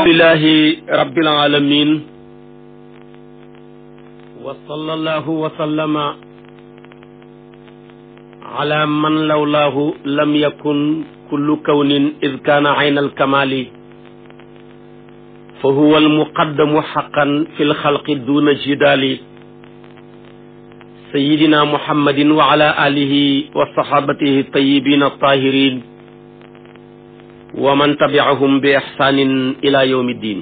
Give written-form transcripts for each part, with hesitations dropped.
lillahi rabbil alamin wa sallallahu wa sallama ala man lawlaahu lam yakun kullu kawnin id kaana ayna alkamali fa huwa almuqaddamu haqqan fi lxalqi duna jidali sayidina muhammadin wa ala alihi wa sahabatihi tayyibin at-tahirin wa man tabi'ahum bi ihsanin ila yawmi ddin.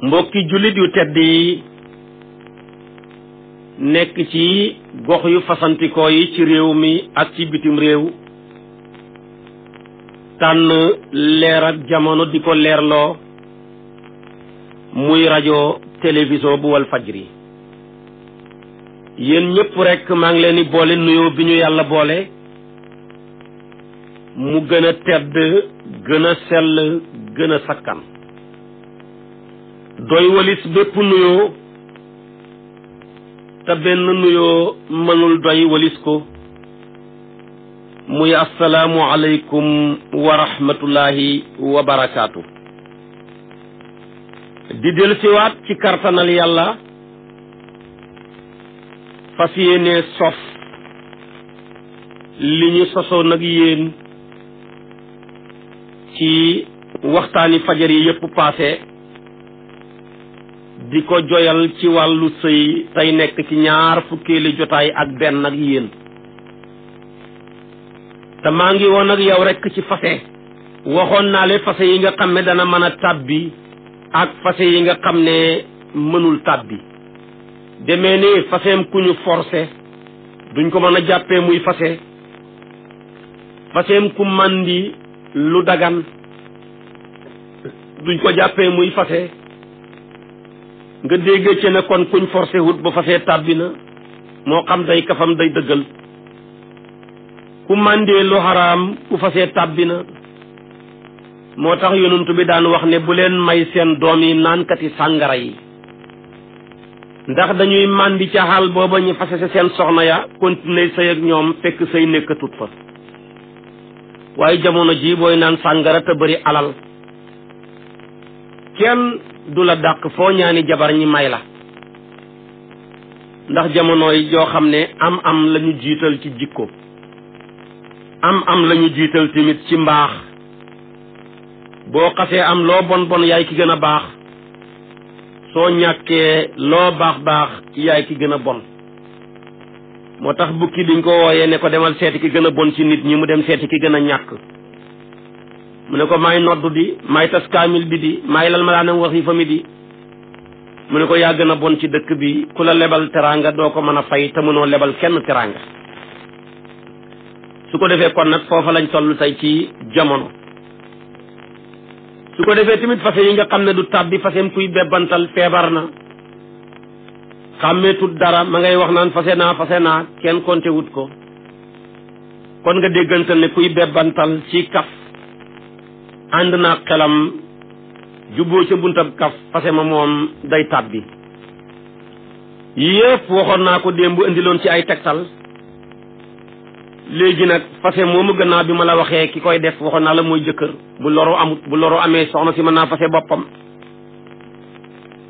mbokki jullit yu tedd yi nekk ci gox yu fasantikoo yi ci réew mi ak ci bitim réew tànn leer ak jamono di ko leerloo muy rajo télévision bu wal fajri. yéen ñëpp rek maa ngi leen di boole nuyoo bi ñu yàlla boole mu gën a tedd gën a sell gën a sakkan doy walis bépp nuyoo te benn nuyoo mënul doy walis ko muy assalaamu aleykum wa rahmatullahi wa barakaatu. di dellusiwaat ci kartanal yàlla fas yéene sof li ñu sosoon ak yéen ci waxtaani fajar yi yépp paase di ko joyal ci wàllu sëy tey nekk ci ñaar fukkeeli jotaay ak benn ak yéen te maa ngi woon ak yow rekk ci fase waxoon naa le fase yi nga xam ne dana mën a tàbbi ak fase yi nga xam ne mënul tàbbi demee ni faseem ku ñu forcé duñ ko mën a jàppee muy fase faseem ku màndi lu dagan duñ ko jàppee muy fase nga dégg ci ne kon kuñ forcé wut ba fase tàbbi na moo xam day kafam day dëggal ku màndee lu xaraam ku fase tàbbi na moo tax yonent bi daan wax ne bu leen may seen doom yi naankati sàngara yi ndax dañuy màndi ca xaal booba ñu fase seen soxna ya continuer sëy ak ñoom fekk sëy nekkatut fa waaye jamono ji booy naan sàngara te bëri alal kenn du la dàq foo ñaani jabar ñi may la ndax jamono yi joo xam ne am la ñu jiital ci jikko am la ñu jiital tamit ci mbaax boo xasee am loo bon bon yaay ki gën a baax soo ñàkkee loo baax baax yaay ki gën a bon moo tax bukki diñ ko wooyee ne ko demal seeti ki gën a bon ci nit ñi mu dem seeti ki gën a ñàkk mu ne ko maay noddu di maay tas kaamil bi di maay lal ma daanam wasifa mi di mu ne ko yaa gën a bon ci dëkk bi ku la lebal teraanga doo ko mën a fay te mënoo lebal kenn teraanga. su ko defee kon nag foofa lañ toll tey ci jamono su ko defee tamit fase yi nga xam ne du tàbbi faseem kuy bebbantal feebar na xàmmeetut dara ma ngay wax naan fase naa kenn konte wut ko kon nga déggantal ne kuy bebbantal ci kaf ànd naa xelam jubboo ca buntab kaf fase ma moom day tàbbi yépp waxoon naa ko démb indiloon ci ay tegtal léegi nag fase moomu gannaaw bi ma la waxee ki koy def waxoon naa la mooy jëkkër bu loro amee soxna si mën naa fase boppam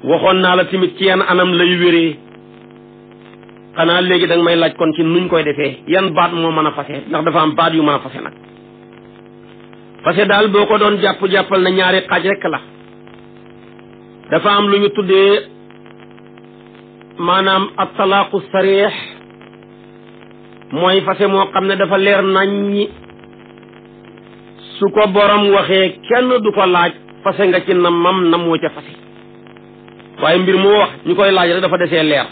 waxoon naa la tamit ci yan anam lay wéree xanaa léegi danga may laaj kon ci nuñ koy defee yan baat moo mën a fase ndax dafa am baat yu mën a fase nag fase daal boo ko doon jàppal na ñaari xaaj rekk la dafa am lu ñu tuddee maanaam at-talaaqu sariix mooy fase moo xam ne dafa leer naññi su ko borom waxee kenn du ko laaj fase nga ci namoo ca fase waaye mbir moo wax ñu koy laaj rek dafa desee leer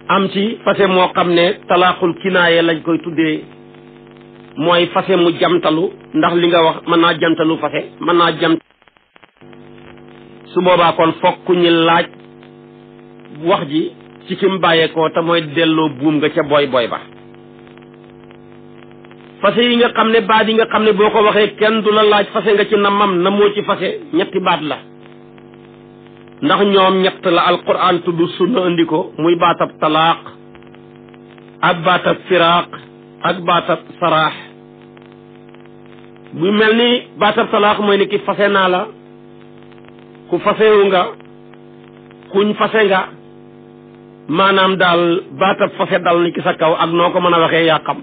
am ci fase moo xam ne talaaxul kinaaye lañ koy tuddee mooy fase mu jamtalu ndax li nga wax mën naa jamtalu fase mën naa jam su boobaa kon fokk ñu laaj wax ji ci kim bàyyeekoo te mooy delloo buum nga ca boy ba fase yi nga xam ne baat yi nga xam ne boo ko waxee kenn du la laaj fase nga ci namoo ci fase ñetti baat la ndax ñoom ñett la alquran tudd sunna indi ko muy baatab talaaq ak baatab firaaq ak baatab saraax bu mel ni baatab talaax mooy ni ki fase naa la, ku fasewu nga, kuñ fase nga, maanaam daal baatab fase dal ni ki sa kaw ak noo ko mën a waxee yaa xam.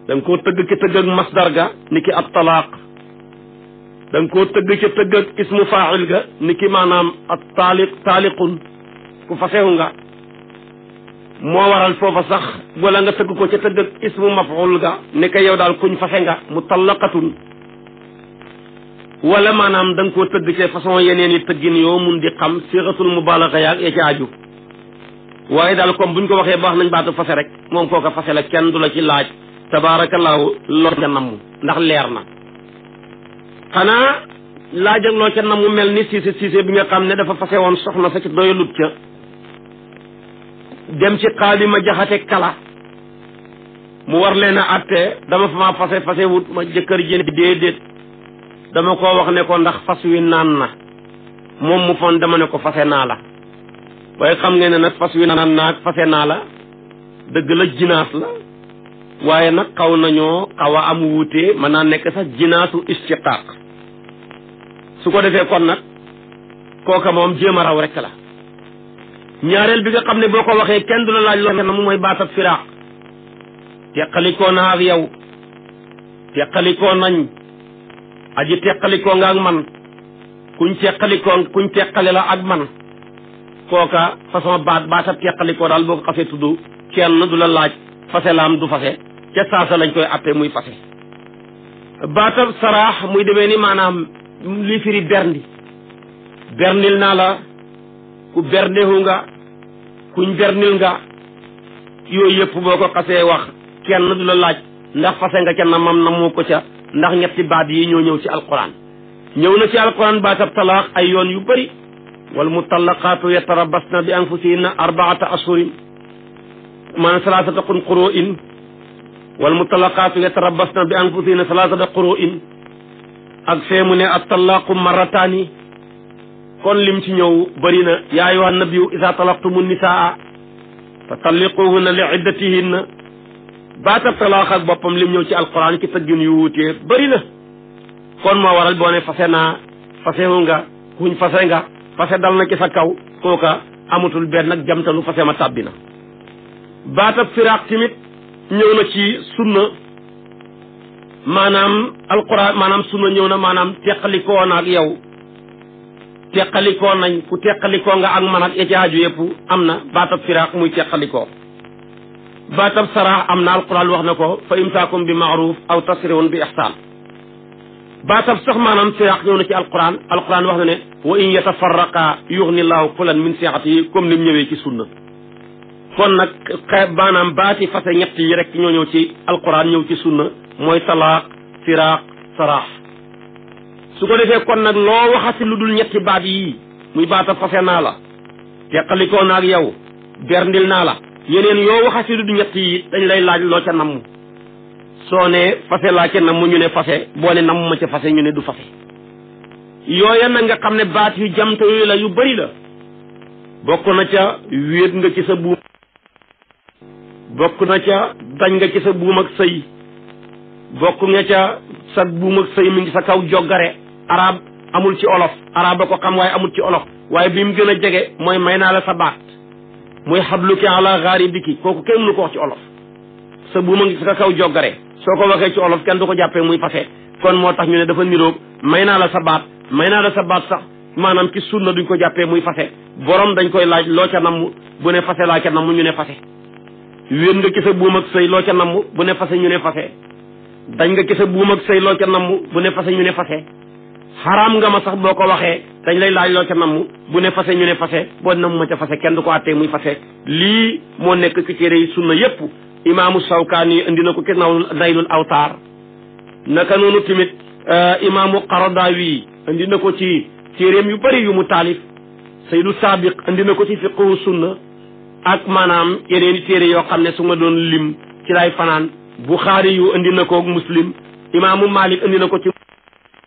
da nga koo tëgg ci tëgg ak masdar ga ni ki ab talaaq, da nga koo tëgg ci tëgg ak ismu faa'il ga ni ki maanaam at taaliqun ku fasewu nga. moo waral foofa sax wala nga tëgg ko ca tëgg ak ismu maf'ul ga ni ko yow daal kuñ fase nga mutallaqatun, wala maanaam da nga koo tëgg ci façon yeneen yi tëggin yoo mun di xam siratul mubaalaga yaag ya ci aju. waaye daal comme buñ ko waxee ba wax nañ baatu fase rek moom kooka fase la, kenn du la ci laaj tabaarakallaahu loo ca namm ndax leer na. xanaa laaj ak loo ca namm mel ni siise bi nga xam ne dafa fase woon soxna sa ci doyalut ca dem ci xaali ma jaxate kala mu war leen a atte dama fa ma fase wut ma jëkkër ji déedéet dama koo wax ne ko ndax fas wi naan na, moom mu foon dama ne ko fase naa la. waaye xam ngeen ne nag fas wi naan naag fase naa la dëgg la jinaas la, waaye nag xaw nañoo xaw a am wuute mën naa nekk sax jinaasu istiqaaq. su ko defee kon nag kooka moom jéem a raw rek la. ñaareel bi nga xam ne boo ko waxee kenn du la laaj loo xam ne mooy baatab firaaq. teqalikoo naa ak yow, teqalikoo nañ, aji teqalikoo nga ak man, kuñ teqale la ak man. kooka façon baatab teqalikoo daal boo ko xasee tudd kenn du la laaj fase laam du fase, ca saasa lañ koy atte muy fase. baatab saraax muy demee ni maanaam li firi berndi, bernil naa la, ku berndewu nga, kuñ bernil nga, yooyu yëpp boo ko xasee wax kenn du la laaj ndax fase nga ca namam namoo ko ca, ndax ñetti baat yi ñoo ñëw ci alquran. ñëw na ci alquran baatab talaax ay yoon yu bëri. wal mutallaqaatu yatarabbasna bi anfusihinna arbaata ashhurin maanaam salaasata quru'in, wal mutallaqaatu yatarabbasna bi anfusihinna salaasata quru'in, ak fee mu ne at-talaaqu marrataani. kon lim ci ñëw bëri na. yaa ayyuhan nabiyyu izaa talaqtumu nisaa fa talliquhunna li iddatihinna. baatab talaax ak boppam lim ñëw ci alquran ci tëggin yu wuutee bëri na. kon moo waral boo ne fase naa, fasewu nga, kuñ fase nga, fase dal na ci sa kaw, kooka amatul benn nag jamtalu fase ma tàbbi na. baatab firaaq tamit ñëw na ci sunna, maanaam alquran maanaam sunna ñëw na maanaam teqalikoo na ak yow, teqalikoo nañ, ku teqalikoo nga ak man ak ya ci aju yëpp am na baatab firaaq muy teqalikoo. baatab saraax am na alquran wax na ko fa imsaakum bi maaruf aw tasrihun bi ihsaan. baatab sax maanaam firaaq ñëw na ci alquran wax na ne wa in yatafarraqa yughni llahu kullan min sa'atihi comme ni mu ñëwee ci sunna. kon nag maanaam baati fase ñett yi rek ñoo ñëw ci alquran ñëw ci sunna mooy talaaq, firaaq, saraax. su ko defee kon nag loo waxati lu dul ñetti baat yii muy baatab fase naa la, teqalikoo naa ak yow, berndil naa la, yeneen yoo waxati lu dul ñett yi dañ lay laaj loo ca namm. soo ne fase laa ca namm ñu ne fase, boo ne namm ma ca fase ñu ne du fase. yooya nag nga xam ne baat yu jamte yooyu la yu bëri la. bokk na ca wéet nga ci sa buum, bokk na ca dañ nga ci sa buum ak sëy, bokk nga ca sa buum ak sëy mi ngi sa kaw joggare. arab amul ci olof, arab ba ko xam waaye amul ci olof, waaye bi mu gën a jege mooy may naa la sa baat, muy xabluki ala gharibiki, kooku kenn mënu ko wax ci olof. sa buum a ngi sa kaw joggare, soo ko waxee ci olof kenn du ko jàppee muy fase. kon moo tax ñu ne dafa niroog may naa la sa baat, may naa la sa baat sax maanaam ci sunna duñ ko jàppee muy fase. borom dañ koy laaj loo ca namm, bu ne fase laa ca namm ñu ne fase. wéet nga ci sa buum ak sëy loo ca namm, bu ne fase ñu ne fase. dañ nga ci sa buum ak sëy loo ca namm, bu ne fase ñu ne fase. xaraam nga ma sax boo ko waxee dañ lay laaj loo ca namm, bu ne fase ñu ne fase. boo namm ma ca fase kenn du ko àttee muy fase. lii moo nekk ci téere yi sunna yépp. imaamu Sawkaani indi na ko ci Naylul Awtaar, naka noonu tamit imaamu Qaradaawi indi na ko ci téereem yu bëri yu mu taalif. Saydu Saabiq indi na ko ci fiqhu sunna ak maanaam yeneen i téere yoo xam ne su ma doon lim ci lay fanaan. Buxaari yu indi na ko Muslim, imaamu Malik indi na ko ci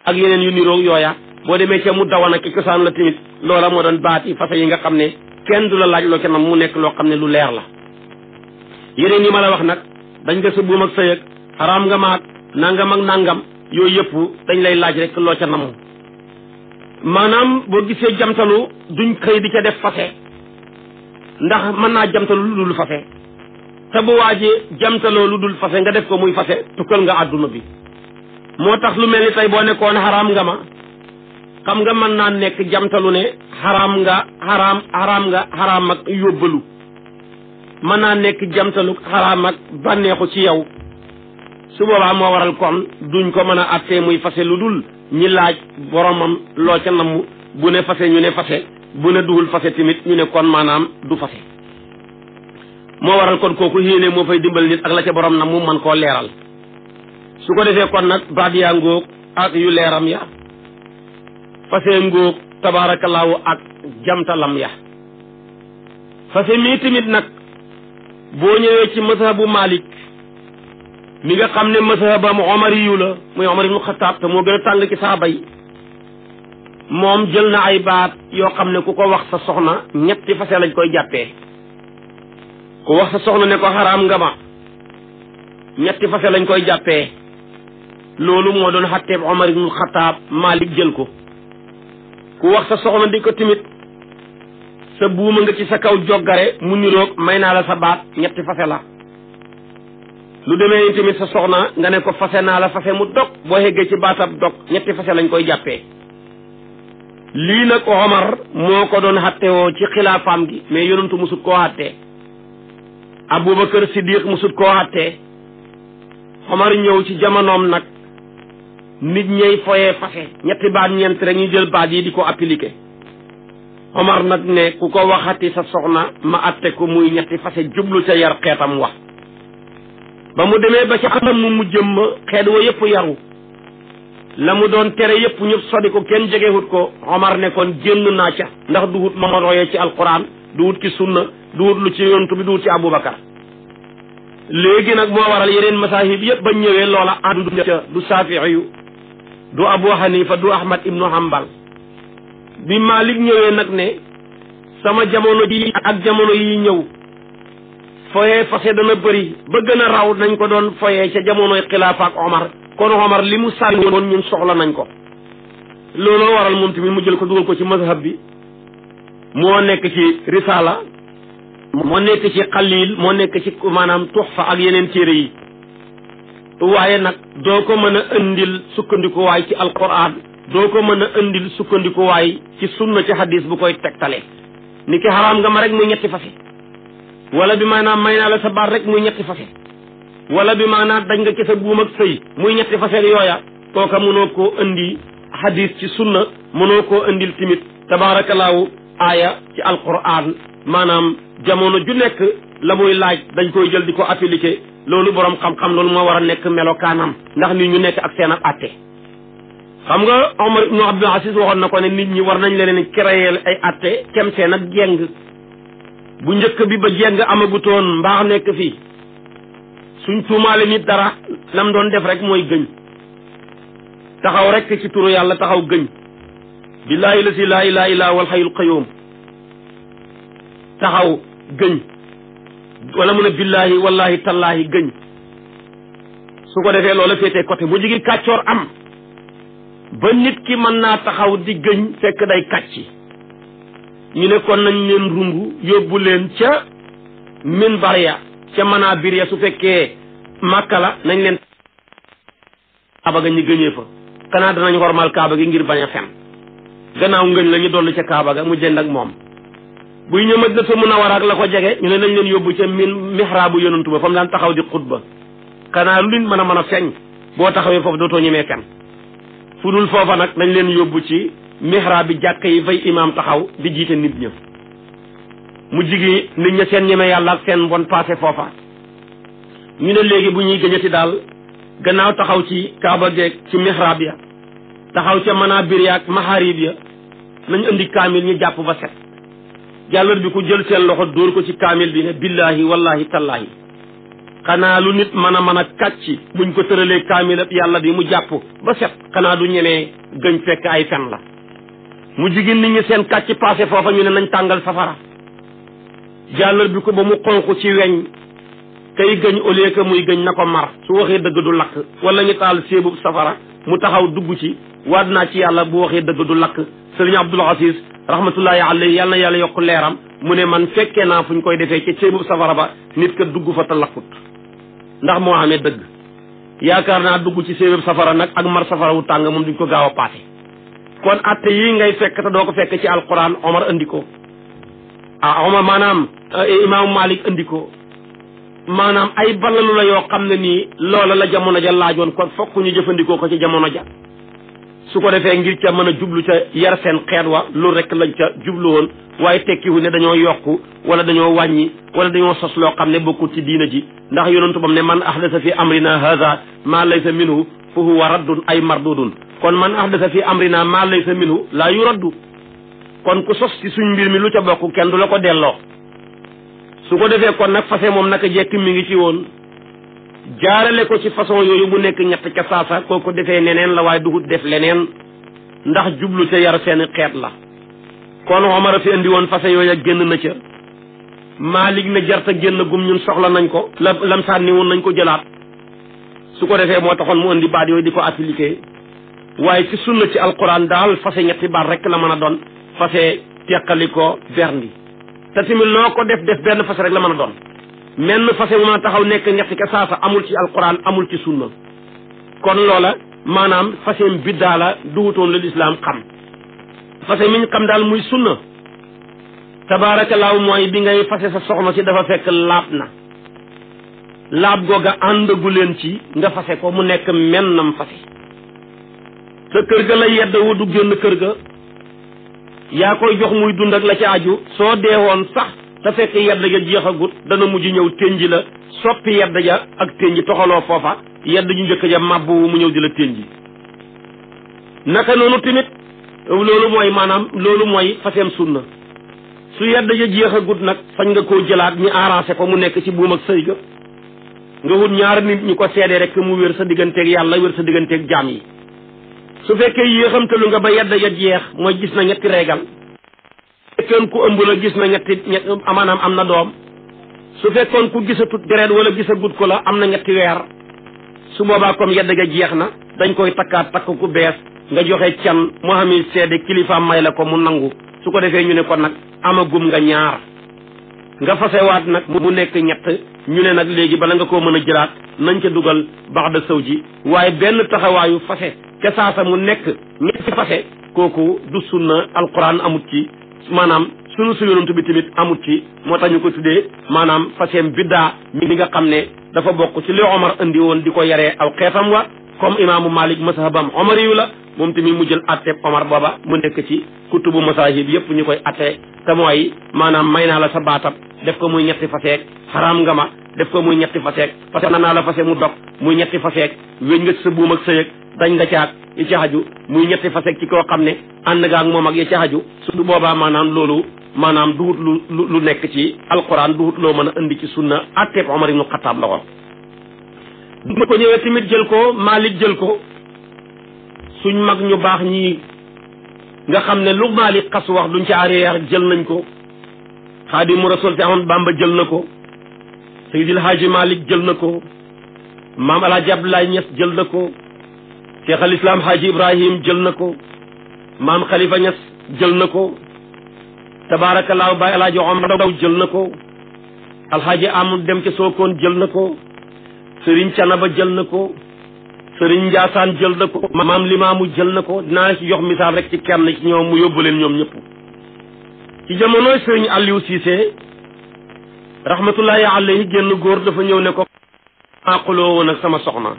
ak yeneen yu niroog yooya. boo demee ca mu dawana ki cosaan la tamit loola moo doon baati fase yi nga xam ne kenn du la laaj loo ca nam mu nekk loo xam ne lu leer la. yeneen yi ma la wax nag dañ nga sa buum ak sëy ak xaraam nga maag nangam ak nangam yooyu yëpp dañ lay laaj rek loo ca namu maanaam boo gisee jamtalu duñ xëy di ca def fase ndax mën naa jamtalu lu dul fase te bu waajee jamtaloo lu dul fase nga def ko muy fase tukkal nga àdduna bi moo tax lu mel ni tey boo nekkoon xaraam nga ma xam nga mën naa nekk jamtalu ne xaraam ak yóbbalu mën naa nekk jamtalu xaraam ak bànneexu ci yow su boobaa moo waral kon duñ ko mën a attee muy fase lu dul ñi laaj boromam loo ca namm bu ne fase ñu ne fase bu ne duhul fase tamit ñu ne kon maanaam du fase moo waral kon kooku yéene moo fay dimbal nit ak la ca borom nam mu man koo leeral su ko defee kon nag baat yaa ngóog ak yu leeram ya fase ngóog tabaarakallaahu ak jamtalam ya fase mii tamit nag boo ñëwee ci mazhabu Malik mi nga xam ne mazhabam omari yu la muy Omar ibnu Xataab te moo gën a tàng ci saaba yi moom jël na ay baat yoo xam ne ku ko wax sa soxna ñetti fase lañ koy jàppee ku wax sa soxna ne ko xaraam nga ma ñetti fase lañ koy jàppee loolu moo doon xatteeb Omar ibnu Xataab Malik jël ko ku wax sa soxna di ko timit sa buuma nga ci sa kaw joggare mu niroog may naa la sa baat ñetti fase la lu demee ni tamit sa soxna nga ne ko fase naa la fase mu dog boo xeggee ci baatab dog ñetti fase lañ koy jàppee lii nag Omar moo ko doon xattewoo ci xilaafaam gi mais yonentu musut koo xattee Abubakar Siddiq musut koo xattee Omar ñëw ci jamonoom nag nit ñey foyee fase ñetti baat ñeent rek ñu jël baat yi di ko appliqué Omar nag ne ku ko waxati sa soxna ma atte ko muy ñetti fase jublu ca yar xeetam wax ba mu demee ba ci atam mu mujjëm ma xeet wa yëpp yaru la mu doon tere yëpp ñëpp sodi ko kenn jegewut ko Omar ne kon génn naa ca ndax duhut ma royee ci alquran duhut ci sunna duhut lu ci yontu bi duhut ci Abubakar léegi nag moo waral yeneen masaahib yëpp ba ñëwee loola àndu ca du Saafi'i du Abu Hanifa du Ahmad ibnu Hanbal bi Malik ñëwee nag ne sama jamono ji ak jamono yi ñëw foyee fase dana bëri ba gën a raw nañ ko doon foyee ca jamonoy xilaafa ak Omar kon Omar li mu sànni woon ñun soxla nañ ko looloo waral moom tamit mu jël ko dugal ko ci mazhab bi moo nekk ci risala moo nekk ci xalil moo nekk ci maanaam tuxfa ak yeneen téere yi waaye nag doo ko mën a indil sukkandikuwaay ci alquran doo ko mën a indil sukkandikuwaay ci sunna ci hadis bu koy tegtale ni ki xaraam nga ma rek muy ñetti fase wala bi maanaam may naa la sa baat rek muy ñetti fase wala bi maanaam dañ nga ci sa buum ak sëy muy ñetti fase yooya kooka mënoo koo indi hadis ci sunna mënoo koo indil timit tabaarakallaahu aaya ci alquran maanaam jamono ju nekk la muy laaj dañ koy jël di ko appliquer loolu borom xam-xam loolu moo war a nekk melokaanam ndax nit ñu nekk ak seen ak atte xam nga Omar ibnu Abdul Aziz waxoon na ko ne nit ñi war nañ leen créer ay atte kem seen ak jeng bu njëkk bi ba jeng amagutoon mbaax nekk fii suñ tuumaale nit dara lam doon def rek mooy gëñ taxaw rek ci turu yàlla taxaw gëñ billaahi la si laa ilaaha illaa huwal hayyul qayyuum taxaw gëñ wala mu ne billaahi wallaahi tallaahi gëñ su ko defee loola féetee côté bu jigi kàccoor am ba nit ki mën naa taxaw di gëñ fekk day kàcci ñu ne kon nañ leen rungu yóbbu leen ca minbar ya ca manaabir ya su fekkee màkka la nañ leen kaaba ga ñu gëñee fa kanaa danañ xormal kaaba gi ngir bañ a fen gannaaw ngëñ la ñu dolli ca kaaba ga mu jënd ak moom buy ñëw Madinatu Munawwara ak la ko jege ñu ne nañ leen yóbbu ca mihraabu yonantu ba fa mu daan taxaw di xutba kanaa luñ mën a feeñ boo taxawee foofu dootoo ñemee fen fu dul foofa nag nañ leen yóbbu ci mihraab bi jàkk yi fay imaam taxaw di jiite nit ña mu jigi nit ña seen ñeme yàlla ak seen mbon passé foofa ñu ne léegi bu ñuy gëñati daal gannaaw taxaw ci kaaba geeg ci mihraab ya taxaw ca manaabir ya ak maharib ya nañ indi kaamil ñu jàpp ba set jàllar bi ku jël seen loxo dóor ko ci kaamil bi ne billaahi wallaahi tallaahi xanaa lu nit mën a kàcci buñ ko tëralee kaamil ab yàlla bi mu jàpp ba set xanaa du ñemee gëñ fekk ay fen la mu jigéen nit ñi seen kàcc passé foofa ñu ne nañ tàngal safara jàllar bi ko ba mu xonq ci weñ kay gëñ au lieu que muy gëñ na ko mar su waxee dëgg du lakk wala ñu taal séebub safara mu taxaw dugg ci waat naa ci yàlla bu waxee dëgg du lakk. sëriñ Abdul Aziz rahmatullahi alayhi yal na yàlla yokk leeram mu ne man fekkee naa fu ñu koy defee ci ceebu safara ba nit ka dugg fa te lakkut ndax moo amee dëgg. yaakaar naa dugg ci ceebu safara nag ak mar safara wu tàng moom duñ ko gaaw a paase. kon atte yi ngay fekk te doo ko fekk ci alquran Omar andi ko Omar maanaam imaamu Malik andi ko maanaam ay balalu la yoo xam ne nii loola la jamono ja laajoon kon fokk ñu jëfandikoo ko ci jamono ja su ko defee ngir ca mën a jublu ca yar seen xeet wa loolu rek lañ ca jublu woon waaye tekkiwu ne dañoo yokku wala dañoo wàññi wala dañoo sos loo xam ne bokkul ci diina ji ndax yonentu bam ne man ahdasa fi amrina hadha ma laysa minhu fa huwa raddun ay mardudun kon man ahdasa fi amrina ma laysa minhu laa yuraddu kon ku sos ci suñ mbir mi lu ca bokk kenn du la ko delloo su ko defee kon nag fase moom naka jekk mi ngi ci woon jaarale ko ci façon yooyu bu nekk ñett ca saasa koo ko defee neneen la waaye dugut def leneen ndax jublu ca yar seeni xeet la kon Omar a fi indi woon fase yooyu ak génn na ca Malik ne jarta génn gum ñun soxla nañ ko lam sànni woon nañ ko jëlaat su ko defee moo taxoon mu indi baat yooyu di ko appliqué waaye ci sunna ci alquran daal fase ñetti baat rek la mën a doon fase teqali ko berndi te tamit loo ko def benn fase rek la mën a doon menn fase mu mën a taxaw nekk ñetti ka saasa amul ci alquran amul ci sunna kon loola maanaam faseem biddaa la dugutoon la lislaam xam fase miñ xam daal muy sunna tabaarakallaahu mooy bi ngay fase sa soxna si dafa fekk laab googa àndagu leen ci nga fase ko mu nekk mennam fase sa kër ga la yedd wu du génn kër ga yaa koy jox muy dund ak la ci aju soo deewoon sax te fekk yedd ja jeexagut dana mujj ñëw ténji la soppi yedd ja ak ténji toxaloo foofa yedd ju njëkk ja màbbu mu ñëw di la ténji naka noonu tamit loolu mooy faseem sunna su yedd ja jeexagut nag sañ nga koo jëlaat ñu arrangé ko mu nekk ci buum ak sëy ga nga wut ñaari nit ñu ko seede rek mu wér sa digganteeg yàlla wér sa digganteeg jaam yi su fekkee yéexamtalu nga ba yedd ja jeex mooy gis na ñetti reegal fekkoon ku ëmb la gis na ñetti maanaam am na doom su fekkoon ku gisatut deret wala gisagut ko la am na ñetti weer su boobaa comme yedd ga jeex na dañ koy takkaat takk ku bees nga joxe can moo xam ne seede kilifaam may la ko mu nangu su ko defee ñu ne kon nag amagum nga ñaar nga fasewaat nag mu nekk ñett ñu ne nag léegi bala nga koo mën a jëlaat nañ ca dugal baxda saw ji waaye benn taxawaayu fase ca saasa mu nekk ñetti fase kooku du sunna alquran amut ci maanaam sunu su yonantu bi tamit amut ci moo tax ñu ko tuddee maanaam faseem biddaa mi nga xam ne dafa bokk ci li Omar andi woon di ko yaree aw xeetam wa comme imaamu Malik mazhabam Omar yu la moom tamit mu jël atteb Omar booba mu nekk ci kutubu masaahib yëpp ñu koy attee te mooy maanaam may naa la sa baatab def ko muy ñetti faseek xaraam nga ma def ko muy ñetti faseek parce que naa la fase mu dog muy ñetti faseek wéñ nga ci sa buum ak sëyëg dañ nga caag yi ci xaju muy ñetti faseek ci koo xam ne ànd nga ak moom ak yi ci xaju su boobaa maanaam loolu maanaam duhut lu nekk ci alquran duhut loo mën a indi ci sunna atteb Omar ibnu Xattaab la woon bu ko ñëwee tamit jël ko Malik jël ko suñ mag ñu baax ñii nga xam ne lu Malik xas wax duñ ci arrière jël nañ ko Xaadimu Rasuul si Ahmadu Bamba jël na ko Seydil Haaji Malik jël na ko maam Alaaji Abdoulaye Niass jël na ko Cheikh al Islam Haaji Ibrahim jël na ko maam Khalifa Niass jël na ko tabaarakallaahu Baay Alaaji Omar Ndaw jël na ko Alhaaji Amadou Dem ca Sookoon jël na ko Sëriñ Canaba jël na ko Sëriñ Njaasaan jël na ko maam Limaamu jël na ko dinaa ci jox misaal rek ci kenn ci ñoom mu yóbbu leen ñoom ñëpp ci jamonoy Sëriñ Aliou Cissé rahmatullahi alayhi génn góor dafa ñëw ne ko maa xuloo woon ak sama soxna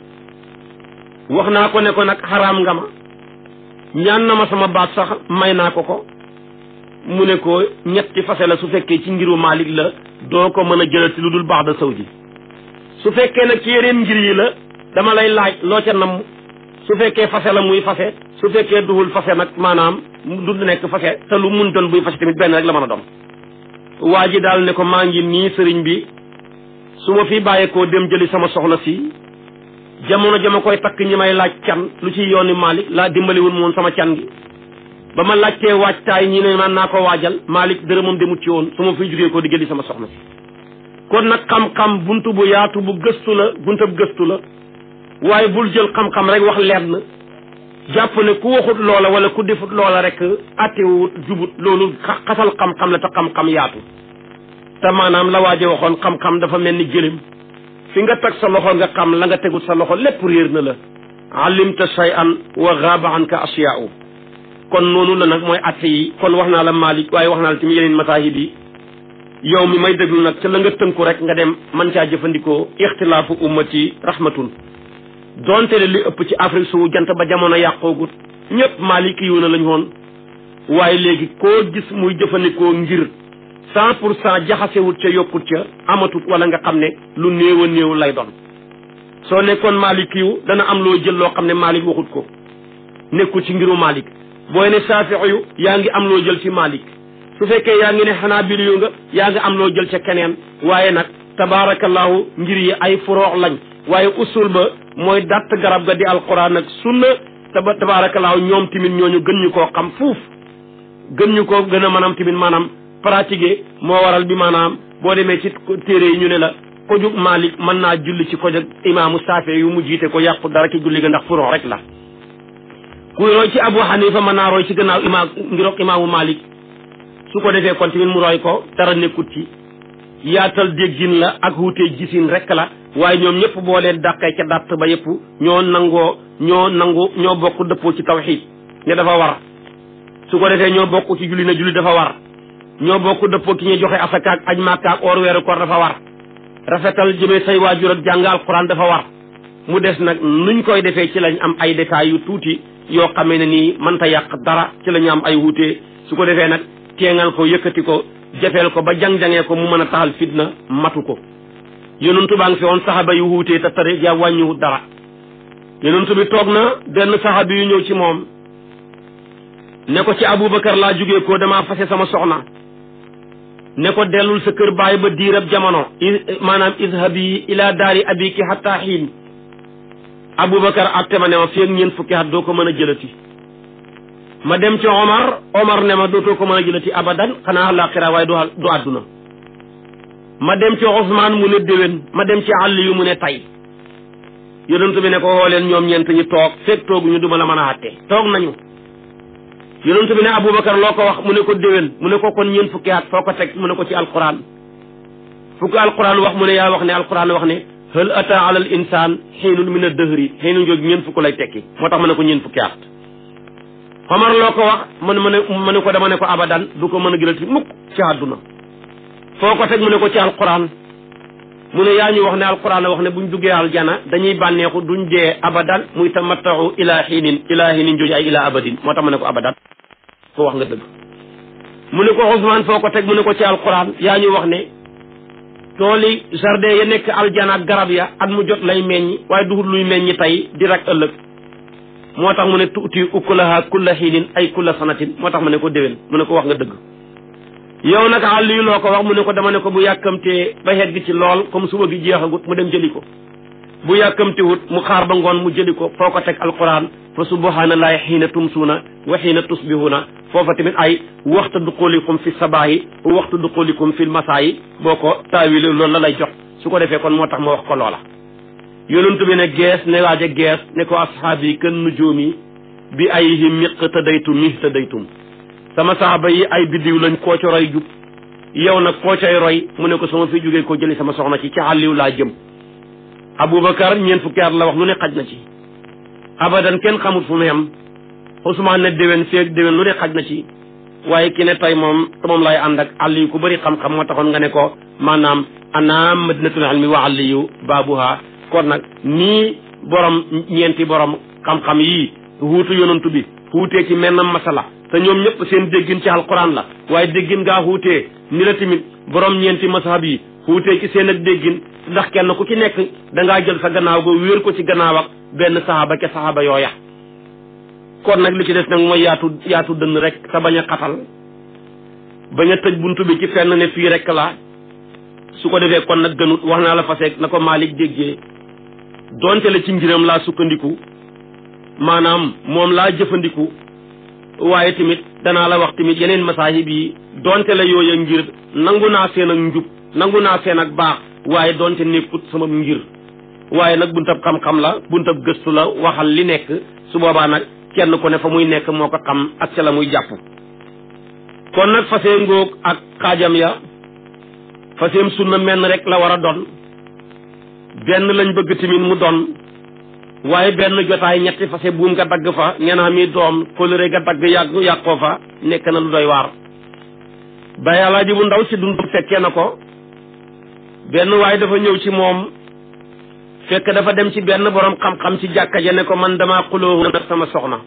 wax naa ko ne ko nag xaraam nga ma ñaan na ma sama baat sax may naa ko mu ne ko ñetti fase la su fekkee ci ngiru Malik la doo ko mën a jëlati lu dul baax da saw ji su fekkee nag ci yeneen ngir yi la dama lay laaj loo ca namm su fekkee fase la muy fase su fekkee duhul fase nag maanaam du nekk fase te lu mun doon buy fase tamit benn rek la mën a doon waa ji daal ne ko maa ngi nii sëriñ bi su ma fi bàyyeekoo dem jëli sama soxna si jamono jama koy takk ñi may laaj can lu ci yooni Malik laa dimbaliwul moom sama can gi ba ma laajtee waajtaay ñi ne man naa ko waajal Malik dërëmam demut ci woon su ma fiy jugee ko di jëli sama soxna si kon nag xam-xam buntu bu yaatu bu gëstu la buntab gëstu la waaye bul jël xam-xam rek wax lenn jàpp ne ku waxut loola wala ku defut loola rek attewut jubut loolu xasal xam-xam la te xam-xam yaatu te maanaam la waaje waxoon xam-xam dafa mel ni gëlëm fi nga teg sa loxo nga xam la nga tegut sa loxo lépp réer na la alimta shay'an wa gaaba anka asyaa'u kon noonu la nag mooy atte yi kon wax naa la Malik waaye wax naa la tamit yeneen masaahib yi yow mi may déglu nag ca la nga tënku rek nga dem man caa jëfandikoo ixtilaafu ummati rahmatun donte li ëpp ci Afrique su jant ba jamono yàqoogut ñëpp Maliki yu na lañ woon waaye léegi koo gis muy jëfandikoo ngir 100% jaxasewut ca yokkut ca amatut wala nga xam ne lu néew a néew lay doon soo nekkoon Maliki yu dana am loo jël loo xam ne Malik waxut ko nekkul ci ngiru Malik booy ne Saafi'i yu yaa ngi am loo jël ci Malik su fekkee yaa ngi ne Hanaabili yu nga yaa ngi am loo jël ca keneen waaye nag tabaarakallaahu ngir yi ay furoox lañ waaye usul ba mooy datt garab ga di alquran ak sunna tabaarakallaahu ñoom tamit ñooñu gën ñu koo xam fuuf gën ñu koo gën a maanaam tamit maanaam pratiquer moo waral bi maanaam boo demee ci téere yi ñu ne la ko jug Malik mën naa julli ci ko jug imaamu Saafi yu mu jiite ko yàqu dara ki julli ga ndax furoox rek la kuy roy ci Abu Hanifa mën naa roy ci gannaaw ngiroog imaamu Malik su ko defee kon tamit mu roy ko dara nekkut ci yaatal déggin la ak wuutee gisin rek la waaye ñoom ñëpp boo leen dàqee ca dàtt ba yëpp ñoo bokk dëppoo ci tawxiid ne dafa war su ko defee ñoo bokk ci julli na julli dafa war ñoo bokk dëppoo ki ñuy joxe asaka ak aj Makka ak or weeru koor dafa war rafetal jëmee say waajur ak jàng alquran dafa war mu des nag nuñ koy defee ci lañ am ay détails yu tuuti yoo xamee ne nii mënta yàq dara ci la ñu am ay wuute su ko defee nag teengal ko yëkkati ko jafeel ko ba jang-jangee ko mu mën a taxal fitna matu ko yonentu baa ngi fi woon saxaba yu wuutee te tare ja wàññiwut dara yonentu bi toog na benn saxabi yu ñëw ci moom ne ko ci Aboubacar laa jógee ko damaa fase sama soxna ne ko dellul sa kër baay ba diirab jamono maanaam izhabi ila daari abiki hatta xiin Aboubacar atte ma ne ma feeg ñeent fukki at doo ko mën a jëlati ma dem ci Omar ne ma dootoo ko mën a jëlati abadan xanaa àllaaxira waaye du àdduna ma dem ci Ousmane mu ne déwén ma dem ci àll yu mu ne tay yonent bi ne ko xooleen ñoom ñeent ñi toog fekk tooguñu du ma la mën a àtte toog nañu yonent bi ne Aboubacar loo ko wax mu ne ko déwén mu ne ko kon ñeent fukki at foo ko teg mu ne ko ci alquran fukki alquran wax mu ne yaa wax ne alquran wax ne hal ata ala al insaan xiinun min ad-dahri xiinun jooju ñeent fukk lay tekki moo tax ma ne ko ñeent fukki at Omar loo ko wax ma ne ko dama ne ko abadan du ko mën a jëlati mukk ci àdduna foo ko teg mu ne ko ci alquran mu ne yaa ñu wax ne alquran wax ne buñ duggee aljana dañuy bànneexu duñ dee abadan muy tamattaxu ila xiinin jooju ay ila abadin moo tax ma ne ko abadan ko wax nga dëgg mu ne ko Ousmane foo ko teg mu ne ko ci alquran yaa ñu wax ne tooli jardin ya nekk aljana ak garab ya at mu jot lay meññi waaye duhut luy meññi tey di rak ëllëg moo tax mu ne tuuti ukulaha kulla xiinin ay kulla sanatin moo tax ma ne ko déwén mu ne ko wax nga dëgg yow nag àll yu loo ko wax mu ne ko dama ne ko bu yàkkamtee ba xeet gi ci lool comme suba gi jeexagut mu dem jëli ko bu yàkkamtewut mu xaar ba ngoon mu jëli ko foo ko teg alquran fa subhanallahi xiina tumsuuna wa xiina tusbihuna foofa tamit ay waxtu duqulikum fi sabaahi waxtu duqulikum fi masaayi boo ko taawile loolu la lay jox su ko defee kon moo tax ma wax ko loola yonentu bi ne gees ne waaja gees ne ko ashaabi kan nujuumi bi ayhim miqtadaytum ihtadaytum sama saxaaba yi ay biddiw lañ koo ca roy jub yow nag koo cay roy mu ne ko sama fi jógee ko jëli sama soxna ci àlliw laa jëm Aboubacar ñeent fukki at la wax lu ne xaj na ci abadan kenn xamut fu mu yem Ousmane ne déwén feeg déwén lu ne xaj na ci waaye ki ne tey moom laay ànd ak àll yu ku bëri xam-xam moo taxoon nga ne ko maanaam ana madinatul ilmi wa àll yu baabuha kon nag nii borom ñeenti borom xam-xam yii wuutu yonantu bi wuutee ci mennam masala te ñoom ñëpp seen déggin ci alquran la waaye déggin ngaa wuutee ni la tamit borom ñeenti mazhab yi wuutee ci seen ak déggin ndax kenn ku ci nekk dangaa jël sa gannaaw ga wéer ko ci gannaaw ak benn saxaaba ca saxaaba yooya kon nag li ci des nag mooy yaatu dënn rek te bañ a xatal bañ a tëj buntu bi ci fenn ne fii rek la su ko defee kon nag gënut wax naa la faseeg na ko Malick déggee donte la ci ngiram laa sukkandiku maanaam moom laa jëfandiku waaye tamit danaa la wax tamit yeneen masaahib yi donte la yooya ngir nangu naa seen ak njub nangu naa seen ak baax waaye donte nekkut sama ngir waaye nag buntab xam-xam la buntab gëstu la waxal li nekk su boobaa nag kenn ku ne fa muy nekk moo ko xam ak ca la muy jàpp kon nag fase ngóog ak xaajam ya faseem sunna menn rek la war a doon benn lañ bëgg tamit mu doon waaye benn jotaay ñetti fase buum nga dagg fa ngeen xam i doom kóllëre nga dagg yàqoo fa nekk na lu doy waar Baye Alaaji bu ndaw si dund fekkee na ko benn waaye dafa ñëw ci moom fekk dafa dem ci benn borom xam-xam ci jàkka ja ne ko man dama xuloo nag sama soxna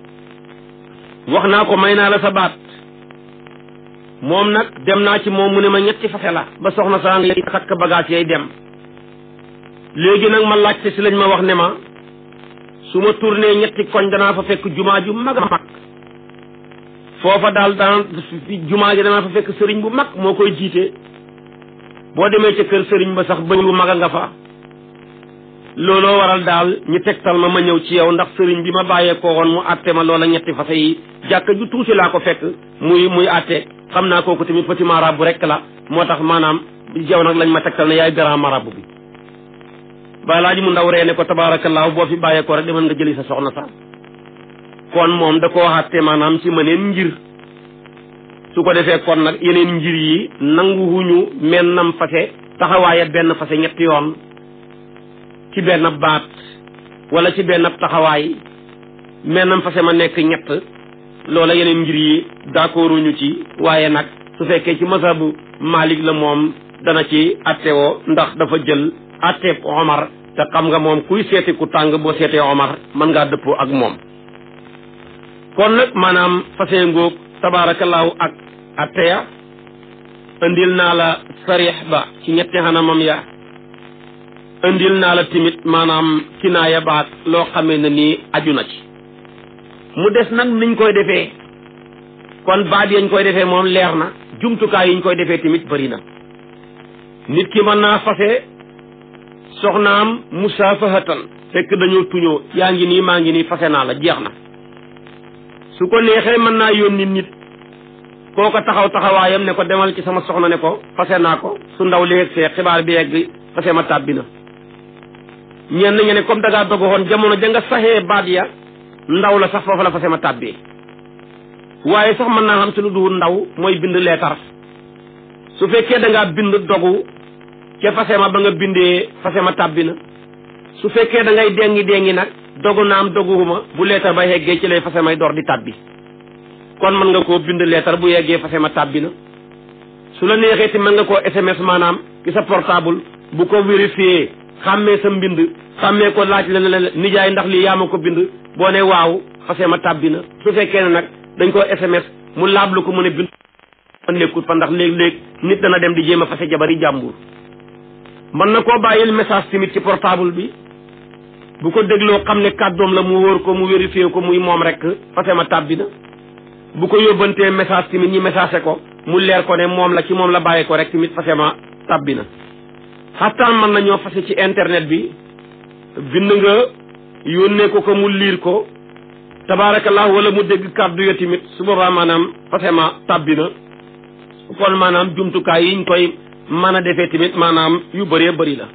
wax naa ko may naa la sa baat moom nag dem naa ci moom mu ne ma ñetti fase la ba soxna saa ngi takk bagage yay dem léegi nag ma laajte si lañ ma wax ne ma su ma tourné ñetti koñ danaa fa fekk jumaa ju mag a mag foofa daal daan jumaa ji danaa fa fekk sëriñ bu mag moo koy jiite boo demee ca kër sëriñ ba sax bëñ bu mag a nga fa looloo waral daal ñu tegtal ma ñëw ci yow ndax sëriñ bi ma bàyyee ko woon mu àtte ma loola ñetti fase yi jàkka ju tuuti laa ko fekk muy àtte xam naa kooku tamit petit marabu rek la moo tax maanaam jaw nag lañ ma tegtal ne yaay grand marabu bi Baye Alaaji mu ndaw ree ne ko tabaarakallaahu boo fi bàyyee ko rek demal nga jëli sa soxna sax kon moom da koo àtte maanaam ci mëneen njir su ko defee kon nag yeneen njir yi nanguwuñu mennam fase taxawaaye benn fase ñetti yoon ci benn baat wala ci benn taxawaay mennam fase ma nekk ñett loola yeneen njir yi d'accorduñu ci waaye nag su fekkee ci mazhabu Malik la moom dana ci attewoo ndax dafa jël atteeb Omar te xam nga moom kuy seeti ku tàng boo seetee Omar mën ngaa dëppoo ak moom kon nag maanaam fase ngóog tabaarakallaahu ak atteya indil naa la sarix ba ci ñetti xanamam ya indil naa la timit maanaam kinaaya baat loo xamee ne nii aju na ci mu des nag niñ koy defee kon baat yañ koy defee moom leer na jumtukaay yiñ koy defee tamit bëri na nit ki mën naa fase soxnaam musaafahatan fekk dañoo tuñoo yaa ngi nii maa ngi nii fase naa la jeex na su ko neexee mën naa yónni nit kooko taxawaayam ne ko demal ci sama soxna ne ko fase naa ko su ndaw léeg see xibaar bi yegg fase ma tàbbi na ñenn ñe ne comme da ngaa dogoxoon jamono ja nga saxee baat ya ndaw la sax foofu la fase ma tàbbee waaye sax mën naa xam ci lu duhul ndaw mooy bind leetar su fekkee da ngaa bind dogu ca fase ma ba nga bindee fase ma tàbbi na su fekkee da ngay dengi nag dogu naam doguwuma bu leetar ba yeggee ci lay fase may door di tàbbi kon mën nga koo bind leetar bu yeggee fase ma tàbbi na su la neexee ti mën nga koo SMS maanaam ci sa portable bu ko vérifié xàmmee sa mbind xàmmee ko laaj la nijaay ndax lii yaa ma ko bind boo ne waaw fase ma tàbbi na su fekkee ne nag dañ koo SMS mu laablu ko mu ne bind ma nekkul fa ndax léeg-léeg nit dana dem di jéem a fase jabari jàmbur mën na koo bàyyil message tamit ci portable bi bu ko dégloo xam ne kàddoom la mu wóor ko mu vérifié ko muy moom rek fase ma tàbbi na bu ko yóbbantee message tamit ñi messagé ko mu leer ko ne moom la ci moom la bàyyi ko rek tamit fase ma tàbbi na xattaan mën nañoo fase ci internet bi bind nga yónnee ko mu liir ko tabaarakallah wala mu dégg kàddu yo tamit su boobaa maanaam fase ma tàbbi na kon maanaam jumtukaay yiñ koy mën a defee tamit maanaam yu bëree bëri la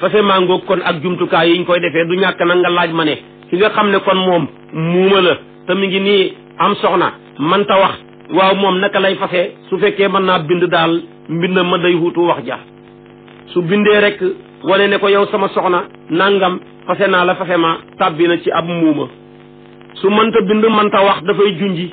fase maa ngoog kon ak jumtukaay yiñ koy defee du ñàkk nag nga laaj ma ne ki nga xam ne kon moom muuma la te mi ngi nii am soxna manta wax waaw moom naka lay fase su fekkee mën naa bind daal mbind ma day wuutu wax ja su bindee rek wane ne ko yow sama soxna nangam fase naa la fase ma tàbbi na ci ab muuma su mënta bind mënta wax dafay junji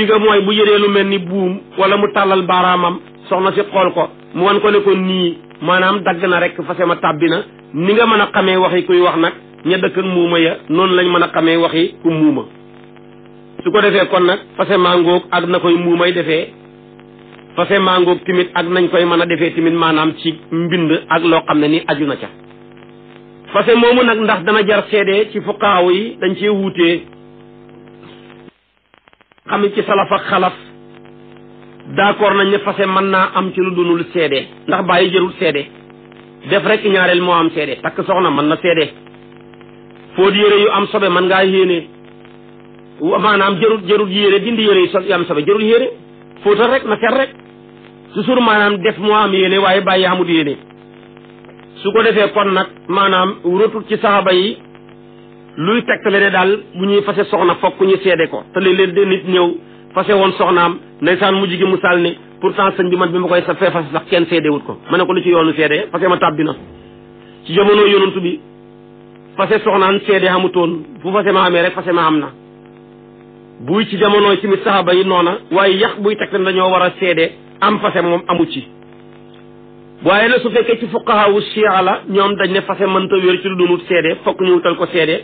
nga mooy bu yëree lu mel ni buum wala mu tàllal baaraamam soxna si xool ko mu wan ko ne ko nii maanaam dagg na rek fase ma tàbbi na ni nga mën a xamee waxi kuy wax nag ña dëkk ak muuma ya noonu lañ mën a xamee waxi ku muuma su ko defee kon nag fase mangoog ak na koy muumay defee fase mangoog tamit ak nañ koy mën a defee tamit maanaam ci mbind ak loo xam ne ni aju na ca fase moomu nag ndax dana jar seede ci fuqaaw yi dañ cee wuutee xam ci salaf ak xalaf d'accord nañ ne fase mën naa am ci lu dunul seede ndax bàyyi jërul seede def rek ñaareel moo am seede takk soxna mën na seede fóot yére yu am sobe mën ngaa yéene maanaam jërul yére dindi yére yu am sobe jërul yére fóotal rek na set rek toujours maanaam def moo am yéene waaye bàyyi amut yéene su ko defee kon nag maanaam rotul ci saxaba yi luy tegtale ne daal bu ñuy fase soxna fokk ñu seede ko te léeg-léeg de nit ñëw fase woon soxnaam ndeysaan mujj gi mu sal ni pourtant sëñ bi man bi ma koy sa fee fase sax kenn seedewut ko ma ne ko lu ci yoonu seede fase ma tàbbi na ci jamono yonantu bi fase soxnaan seede xamutoon fu fase ma amee rek fase ma am na buy ci jamono ci mi saxaaba yi noona waaye yax buy tegtale dañoo war a seede am fase moom amu ci waaye nag su fekkee ci fuqahaa Shia la ñoom dañ ne fase mënta wér ci lu dunut seede fokk ñu wutal ko seede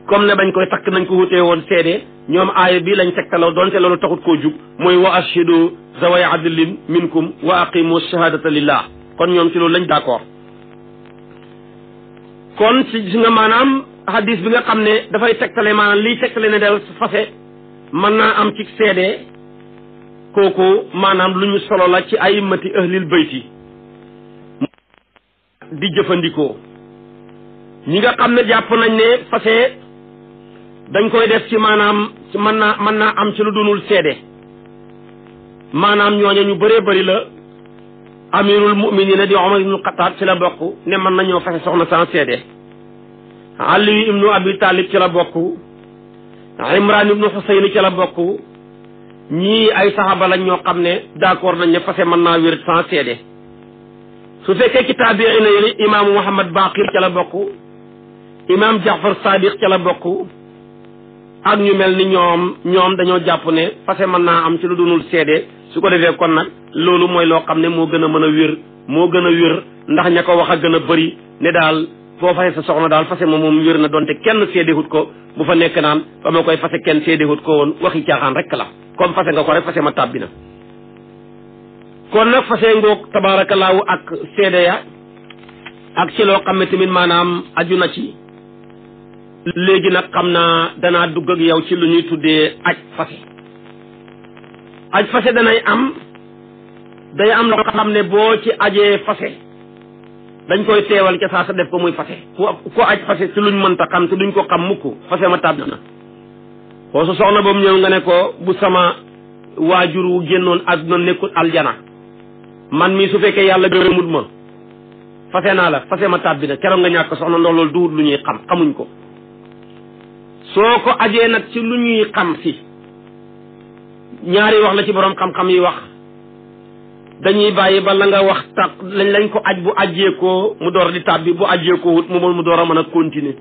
comme ne bañ koy takk nañ ko wutee woon seede ñoom aaya bi lañ tegtaloo doonte loolu taxut koo jug mooy wa ashhidu zaway adlin minkum wa aqimu shahadata lillah kon ñoom ci loolu lañ d'accord kon ci nga maanaam hadis bi nga xam ne dafay tegtale maanaam liy tegtale ne del fase mën naa am ci seede kooku maanaam lu ñu solo la ci ay mati ahlil bayti di jëfandikoo ñi nga xam ne jàpp nañ ne fase dañ koy def ci maanaam mën naa am ci lu dunul seede maanaam ñooñu ñu bëree bëri la amirul mu'minina di Umar ibnu Xattaab ci la bokk ne mën nañoo fase soxna sans seede Ali ibnu Abi Talib ci la bokk Imran ibnu Husayn ci la bokk ñii ay saxaaba lañ ñoo xam ne d'accord nañ ne fase mën naa wér sans seede su fekkee ci taabiina yi imaamu Muhammad Baqir ca la bokk imaam Jaafar Sadiq ca la bokk ak ñu mel ni ñoom dañoo jàpp ne fase mën naa am ci lu dunul seede su ko defee kon nag loolu mooy loo xam ne moo gën a mën a wér moo gën a wér ndax ña ko wax a gën a bëri ne daal boo fase sa soxna daal fase moom wér na doonte kenn seedehut ko bu fa nekk naan ba ma koy fase kenn seedehut ko woon waxi caaxaan rek la comme fase nga ko rek fase ma tàbbi na kon nag fase ngoog tabaarakallaahu ak seede ya ak ci loo xam ne tamit maanaam aju na ci léegi nag xam naa danaa dugg ak yow ci lu ñuy tuddee aj fase day am loo xam ne boo ci ajee fase dañ koy teewal ca saa sa def ko muy fase ku aj fase ci luñ mënta xam te duñ ko xam mukk fase ma tàbbi na boo su soxna boobu ñëw nga ne ko bu sama waajur wu génnoon àdduna nekkul aljana man mii su fekkee yàlla gërëmut ma fase naa la fase ma tàbbi na keroog nga ñàkk soxna ndox loolu duwut lu ñuy xamuñ ko soo ko ajee nag ci lu ñuy xam si ñaari wax la ci borom xam-xam yi wax dañuy bàyyi ba la nga wax tax lañ ko aj bu ajjee ko mu door di tàbbi bu ajjee ko wut mu door a mën a continuer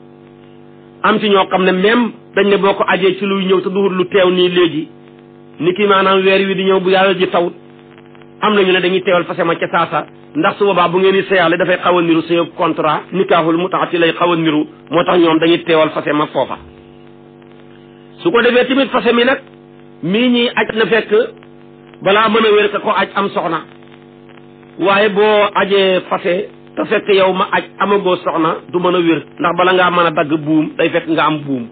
am ci ñoo xam ne même dañ ne boo ko ajee ci luy ñëw te duwut lu teew nii léegi ni ki maanaam weer wi di ñëw bu yàlla ji tawut am nañu ne dañuy teewal fase ma ca saasa ndax su boobaa bu ngeen di seyaale dafay xaw a niru sëy contrat nikaaxul mutaati lay xaw a niru moo tax ñoom dañuy teewal fase ma foofa su ko defee tamit fase mi nag mii ñuy aj na fekk balaa mën a wér ka ko aj am soxna waaye boo ajee fase te fekk yow ma aj amagoo soxna du mën a wér ndax bala ngaa mën a dagg buum day fekk nga am buum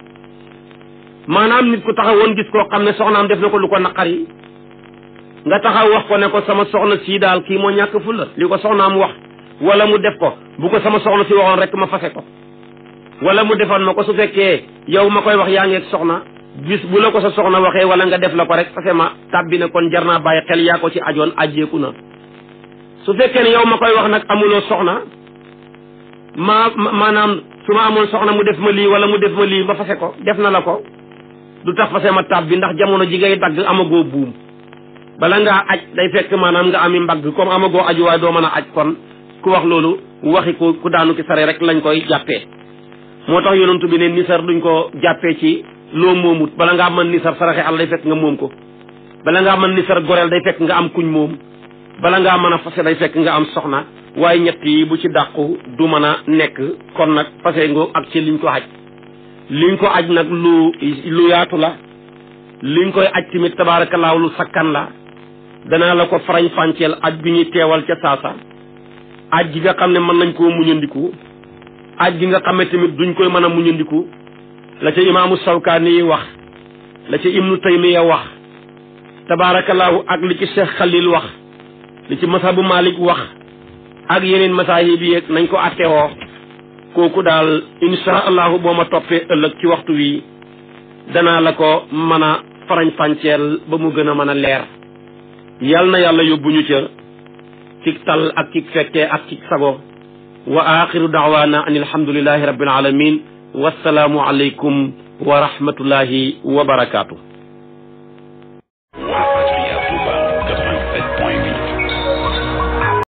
maanaam nit ku taxawoon gis koo xam ne soxnaam def na ko lu ko naqari nga taxaw wax ko ne ko sama soxna sii daal kii moo ñàkk fulla li ko soxnaam wax wala mu def ko bu ko sama soxna si waxoon rek ma fase ko wala mu defoon ma ko su fekkee yow ma koy wax yaa ngeeg soxna bis bu la ko sa soxna waxee wala nga def la ko rek fase ma tàbbi na kon jar naa bàyyi xel yaa ko ci ajoon ajjeeku na su fekkee ne yow ma koy wax nag amuloo soxna maanaam su ma amoon soxna mu def ma lii wala mu def ma lii ma fase ko def na la ko du tax fase ma tàbbi ndax jamono ji ngay dagg amagoo buum bala ngaa aj day fekk maanaam nga ami mbagg comme amagoo aju waaye doo mën a aj kon ku wax loolu waxi ku daanu ki sare rek lañ koy jàppee moo tax yonentu bi ne nisar duñ ko jàppee ci loo moomut bala ngaa mën nisar saraxe àll day fekk nga moom ko bala ngaa mën nisar goreel day fekk nga am kuñ moom bala ngaa mën a fase day fekk nga am soxna waaye ñett yi bu ci dàqu du mën a nekk kon nag fase ngoo ak ci liñ ko aj liñ ko aj nag lu yaatu la liñ koy aj tamit tabaarakallaahu lu sakkan la danaa la ko farañ fànceel aj bi ñuy teewal ca saasa aj gi nga xam ne mën nañ koo muñandiku aj gi nga xam ne tamit duñ koy mën a muñandiku la ca imaamu Sawkaani yi wax la ca Ibnu Taymiya wax tabaarakallaahu ak li ci Cheikh Khalil wax li ci masabu Malik wax ak yeneen masaahib yi nañ ko attewoo kooku daal insha allahu boo ma toppee ëllëg ci waxtu wi danaa la ko mën a farañ fànceel ba mu gën a mën a leer yal na yàlla yóbbuñu ca ci tal ak ci fekkee ak ci sago wa axiru daawaana an alhamdulillahi rabbil alamin wassalaamu aleykum wa rahmatullahi wa barakaatu.